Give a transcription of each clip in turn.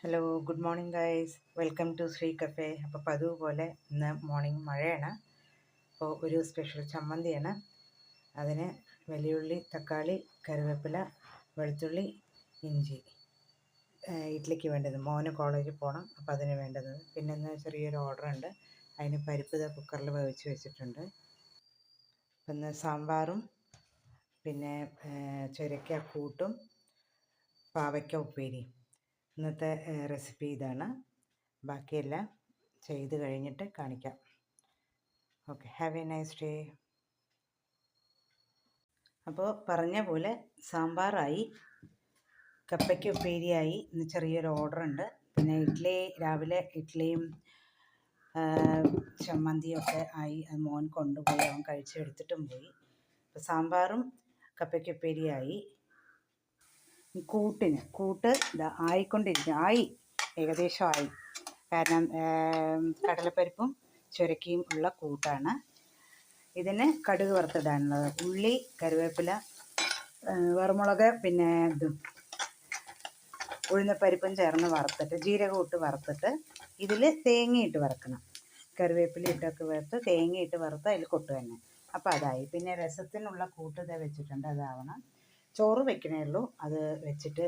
Hello good morning guys, welcome to Shri cafe. അപ്പോൾ പതിവ് പോലെ ഇന്ന് മോർണിംഗ് മഴയാണ്. അപ്പോൾ ഒരു സ്പെഷ്യൽ ചമ്മന്തിയാണ്. അതിന് വലിയുള്ളി, തക്കാളി, കറിവേപ്പില, വെളുത്തുള്ളി, ഇഞ്ചി. ഇഡ്ഡലിക്ക് വേണ്ടത്, മോന് കോളേജിൽ പോകണം, അപ്പോൾ അതിന് വേണ്ടത്. പിന്നെ ഇന്ന് ചെറിയൊരു ഓർഡർ ഉണ്ട്, അതിന് പരിപ്പ് കുക്കറിൽ വേവിച്ച് വെച്ചിട്ടുണ്ട്. അപ്പം ഇന്ന് സാമ്പാറും പിന്നെ ചുരക്ക കൂട്ടും പാവയ്ക്ക ഉപ്പേരിയും. ഇന്നത്തെ റെസിപ്പി ഇതാണ്. ബാക്കിയെല്ലാം ചെയ്ത് കഴിഞ്ഞിട്ട് കാണിക്കാം. Okay, have A nice day. അപ്പോൾ പറഞ്ഞ പോലെ സാമ്പാറായി, കപ്പയ്ക്ക് ഉപ്പേരിയായി. ഇന്ന് ചെറിയൊരു ഓർഡർ ഉണ്ട്. പിന്നെ രാവിലെ ഇഡ്ഡലിയും ചമ്മന്തിയൊക്കെ ആയി. അത് മോൻ കൊണ്ടുപോയി, അവൻ കഴിച്ചെടുത്തിട്ടും പോയി. അപ്പോൾ സാമ്പാറും കപ്പയ്ക്ക് ഉപ്പേരിയായി. കൂട്ട് ഇതാ ആയി, ഏകദേശം ആയി. കാരണം കടലപ്പരിപ്പും ചുരക്കിയും ഉള്ള കൂട്ടാണ്. ഇതിന് കടുക് വറുത്തിടാനുള്ളത്, ഉള്ളി, കറിവേപ്പില, വറുമുളക്, പിന്നെ ഉഴുന്നപ്പരിപ്പും ചേർന്ന് വറുത്തിട്ട്, ജീരകം ഇട്ട് വറുത്തിട്ട് ഇതിൽ തേങ്ങയിട്ട് വറുക്കണം. കറിവേപ്പില ഇട്ടൊക്കെ വറുത്ത് തേങ്ങയിട്ട് വറുത്ത് അതിൽ കൊട്ടു തന്നെ. അപ്പോൾ അതായി. പിന്നെ രസത്തിനുള്ള കൂട്ട് ഇതാ വെച്ചിട്ടുണ്ട്, അതാവണം. ചോറ് വെക്കണേ ഉള്ളൂ, അത് വെച്ചിട്ട്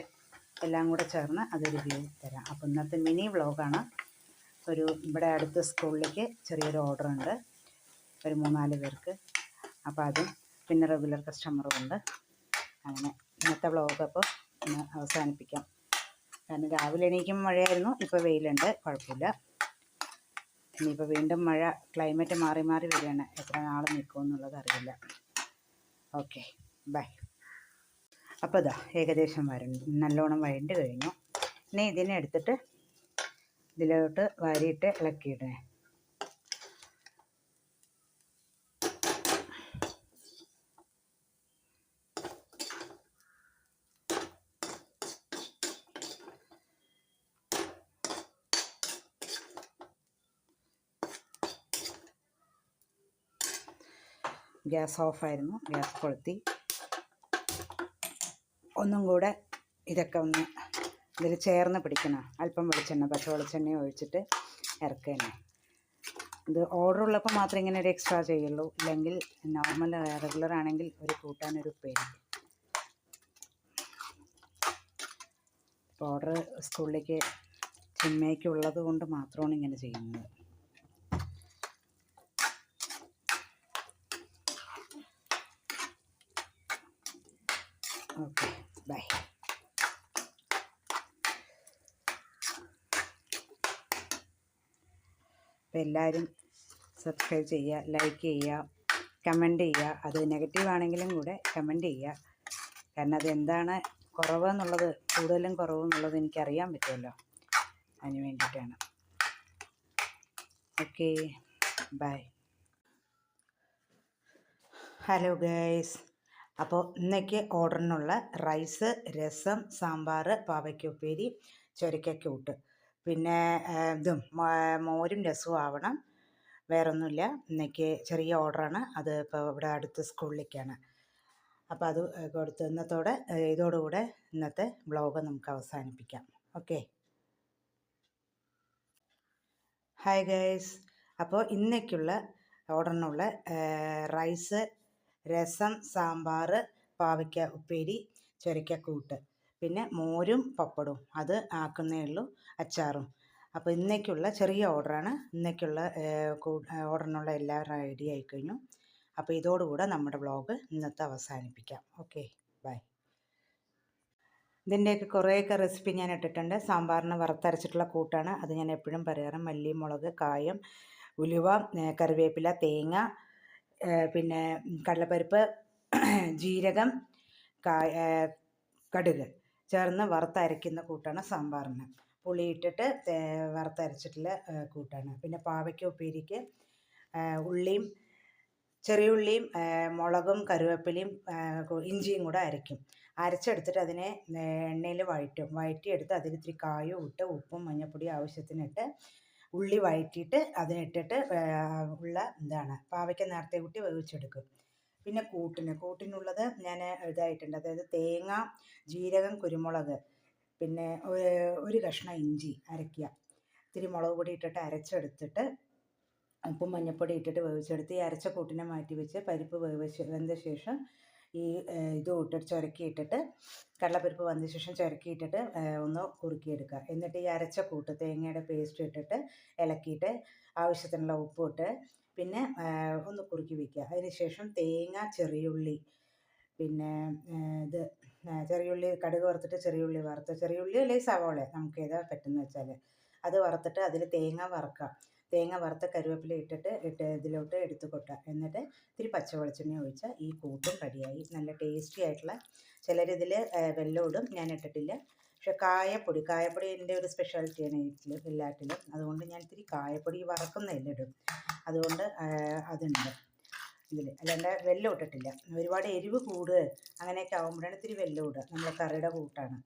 എല്ലാം കൂടെ ചേർന്ന് അതൊരു വ്യൂ തരാം. അപ്പോൾ ഇന്നത്തെ മിനി വ്ളോഗാണ്. ഇവിടെ അടുത്ത സ്കൂളിലേക്ക് ചെറിയൊരു ഓർഡർ ഉണ്ട്, ഒരു 3-4 പേർക്ക്. അപ്പോൾ അതും പിന്നെ റെഗുലർ കസ്റ്റമറും ഉണ്ട്. അങ്ങനെ ഇന്നത്തെ വ്ളോഗ് അപ്പോൾ ഇന്ന് അവസാനിപ്പിക്കാം. കാരണം രാവിലെ എണീക്കുമ്പോൾ മഴയായിരുന്നു, ഇപ്പോൾ വെയിലുണ്ട്, കുഴപ്പമില്ല. ഇനിയിപ്പോൾ വീണ്ടും മഴ, ക്ലൈമറ്റ് മാറി മാറി വരികയാണ്. എത്ര നാൾ നിൽക്കുമെന്നുള്ളത് അറിയില്ല. Okay, bye. അപ്പോൾ ഇതാ ഏകദേശം നല്ലോണം വഴണ്ട് കഴിഞ്ഞു. ഇനി ഇതിനെ എടുത്തിട്ട് ഇതിലോട്ട് വാരിയിട്ട് ഇളക്കിയിടണേ. ഗ്യാസ് ഓഫായിരുന്നു, ഗ്യാസ് കൊളുത്തി. ഒന്നും കൂടെ ഇതൊക്കെ ഒന്ന് ഇതിൽ ചേർന്ന് പിടിക്കണം. അല്പം വെളിച്ചെണ്ണ, പച്ച വെളിച്ചെണ്ണ ഒഴിച്ചിട്ട് ഇറക്കുക തന്നെ. ഇത് ഓർഡർ ഉള്ളപ്പോൾ മാത്രമേ ഇങ്ങനെ ഒരു എക്സ്ട്രാ ചെയ്യുള്ളൂ, ഇല്ലെങ്കിൽ നോർമൽ റെഗുലർ ആണെങ്കിൽ ഒരു കൂട്ടാനൊരു ഉപ്പേരി. ഓർഡർ സ്കൂളിലേക്ക് ചിന്മയ്ക്കുള്ളത് കൊണ്ട് മാത്രമാണ് ഇങ്ങനെ ചെയ്യുന്നത്. Okay, bye. അപ്പോൾ എല്ലാവരും സബ്സ്ക്രൈബ് ചെയ്യുക, ലൈക്ക് ചെയ്യുക, കമൻറ്റ് ചെയ്യുക. അത് നെഗറ്റീവ് ആണെങ്കിലും കൂടെ കമൻറ്റ് ചെയ്യുക. കാരണം അതെന്താണ് കുറവെന്നുള്ളത്, കൂടുതലും കുറവെന്നുള്ളത് എനിക്കറിയാൻ പറ്റുമല്ലോ, അതിന് വേണ്ടിയിട്ടാണ്. Okay, by. ഹലോ ഗൈസ്, അപ്പോൾ ഇന്നേക്ക് ഓർഡറിനുള്ള റൈസ്, രസം, സാമ്പാർ, പാവയ്ക്ക ഉപ്പേരി, ചുരക്കക്കൂട്ട്, പിന്നെ മോരും രസവും ആവണം. വേറൊന്നുമില്ല. ഇന്നേക്ക് ചെറിയ ഓർഡറാണ്. അത് ഇപ്പോൾ ഇവിടെ അടുത്ത സ്കൂളിലേക്കാണ്. അപ്പോൾ അത് കൊടുത്ത് ഇതോടുകൂടെ ഇന്നത്തെ വ്ളോഗ് നമുക്ക് അവസാനിപ്പിക്കാം. Okay, hi guys. അപ്പോൾ ഇന്നേക്കുള്ള ഓർഡറിനുള്ള റൈസ്, രസം, സാമ്പാർ, പാവയ്ക്ക ഉപ്പേരി, ചുരക്കക്കൂട്ട്, പിന്നെ മോരും പപ്പടവും അത് ആക്കുന്നേ ഉള്ളൂ, അച്ചാറും. അപ്പോൾ ഇന്നേക്കുള്ള ചെറിയ ഓർഡറാണ്. ഇന്നേക്കുള്ള ഓർഡറിനുള്ള എല്ലാം റെഡി ആയിക്കഴിഞ്ഞു. അപ്പോൾ ഇതോടുകൂടെ നമ്മുടെ വ്ളോഗ് ഇന്നത്തെ അവസാനിപ്പിക്കാം. Okay, bye. ഇതിൻ്റെയൊക്കെ കുറേയൊക്കെ റെസിപ്പി ഞാൻ ഇട്ടിട്ടുണ്ട്. സാമ്പാറിന് വറുത്തരച്ചിട്ടുള്ള കൂട്ടാണ്, അത് ഞാൻ എപ്പോഴും പറയാറ്. മല്ലി, മുളക്, കായം, ഉലുവ, കറിവേപ്പില, തേങ്ങ, പിന്നെ കടലപ്പരിപ്പ്, ജീരകം, കടുക് ചേർന്ന് വറുത്തരയ്ക്കുന്ന കൂട്ടാണ് സാമ്പാറിന്. പുളി ഇട്ടിട്ട് വറുത്തരച്ചിട്ടുള്ള കൂട്ടാണ്. പിന്നെ പാവയ്ക്ക ഉപ്പേരിക്ക് ഉള്ളിയും, ചെറിയ ഉള്ളിയും, മുളകും, കറിവേപ്പിലയും, ഇഞ്ചിയും കൂടെ അരയ്ക്കും. അരച്ചെടുത്തിട്ട് അതിനെ എണ്ണയിൽ വഴറ്റിയെടുത്ത് അതിൽ ഇത്തിരി കായും ഇട്ട് ഉപ്പും മഞ്ഞൾപ്പൊടിയും ആവശ്യത്തിനിട്ട് ഉള്ളി വഴറ്റിയിട്ട് അതിനിട്ടിട്ട് പാവയ്ക്ക നേരത്തെ കൂട്ടി വേവിച്ചെടുക്കും. പിന്നെ കൂട്ടിനുള്ളത് ഞാൻ ഇതായിട്ടുണ്ട്. അതായത് തേങ്ങ, ജീരകം, കുരുമുളക്, പിന്നെ ഒരു കഷ്ണം ഇഞ്ചി അരയ്ക്കുക, ഇത്തിരി മുളക് പൊടി ഇട്ടിട്ട് അരച്ചെടുത്തിട്ട് ഉപ്പും മഞ്ഞൾപ്പൊടി ഇട്ടിട്ട് വേവിച്ചെടുത്ത് ഈ അരച്ച കൂട്ടിനെ മാറ്റി വെച്ച് പരിപ്പ് വെന്ത ശേഷം ഈ ഇതും ഇട്ടിട്ട് ചുരക്കിയിട്ടിട്ട് കടലപ്പരിപ്പ് വന്ന ശേഷം ചുരക്കിയിട്ടിട്ട് ഒന്ന് കുറുക്കിയെടുക്കുക. എന്നിട്ട് ഈ അരച്ച കൂട്ട് തേങ്ങയുടെ പേസ്റ്റ് ഇട്ടിട്ട് ഇളക്കിയിട്ട് ആവശ്യത്തിനുള്ള ഉപ്പ് ഇട്ട് പിന്നെ ഒന്ന് കുറുക്കി വയ്ക്കുക. അതിന് ശേഷം തേങ്ങ, ചെറിയുള്ളി, പിന്നെ ഇത് ചെറിയുള്ളി കടുക് വറുത്തിട്ട് ചെറിയുള്ളി അല്ലെങ്കിൽ സവോള നമുക്ക് ഏതാ പറ്റുന്നത് വെച്ചാൽ അത് വറുത്തിട്ട് അതിൽ തേങ്ങ വറുക്കുക. തേങ്ങ വറുത്ത കരുവേപ്പില ഇട്ടിട്ട് ഇതിലോട്ട് എടുത്ത് കൊട്ടുക. എന്നിട്ട് ഇത്തിരി പച്ച വെളിച്ചെണ്ണ ഒഴിച്ചാൽ ഈ കൂട്ടും റെഡിയായി. നല്ല ടേസ്റ്റി ആയിട്ടുള്ള, ചിലരിതിൽ വെല്ലം ഇടും, ഞാൻ ഇട്ടിട്ടില്ല. പക്ഷേ കായപ്പൊടി എൻ്റെ ഒരു സ്പെഷ്യാലിറ്റിയാണ് എല്ലാറ്റിലും. അതുകൊണ്ട് ഞാൻ ഇത്തിരി കായപ്പൊടി വറക്കുന്നതിലിടും. അതുകൊണ്ട് അതുണ്ട് ഇതിൽ, അല്ലാണ്ട് വെല്ലം ഇട്ടിട്ടില്ല. ഒരുപാട് എരിവ് കൂടുക അങ്ങനെയൊക്കെ ആകുമ്പോഴാണ് ഇത്തിരി വെല്ലം ഇടുക. നമ്മളെ കറിയുടെ കൂട്ടാണ്.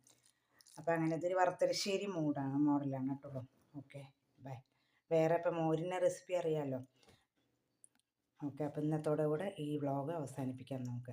അപ്പോൾ അങ്ങനെ ഇത്തിരി വറുത്തലശ്ശേരി മോഡലാണ് കേട്ടോ. Okay, bye. വേറെ ഇപ്പം മോരിൻ്റെ റെസിപ്പി അറിയാമല്ലോ. ഓക്കെ, അപ്പോൾ ഇന്നത്തോടെ കൂടെ ഈ വ്ളോഗ് അവസാനിപ്പിക്കാം നമുക്ക്.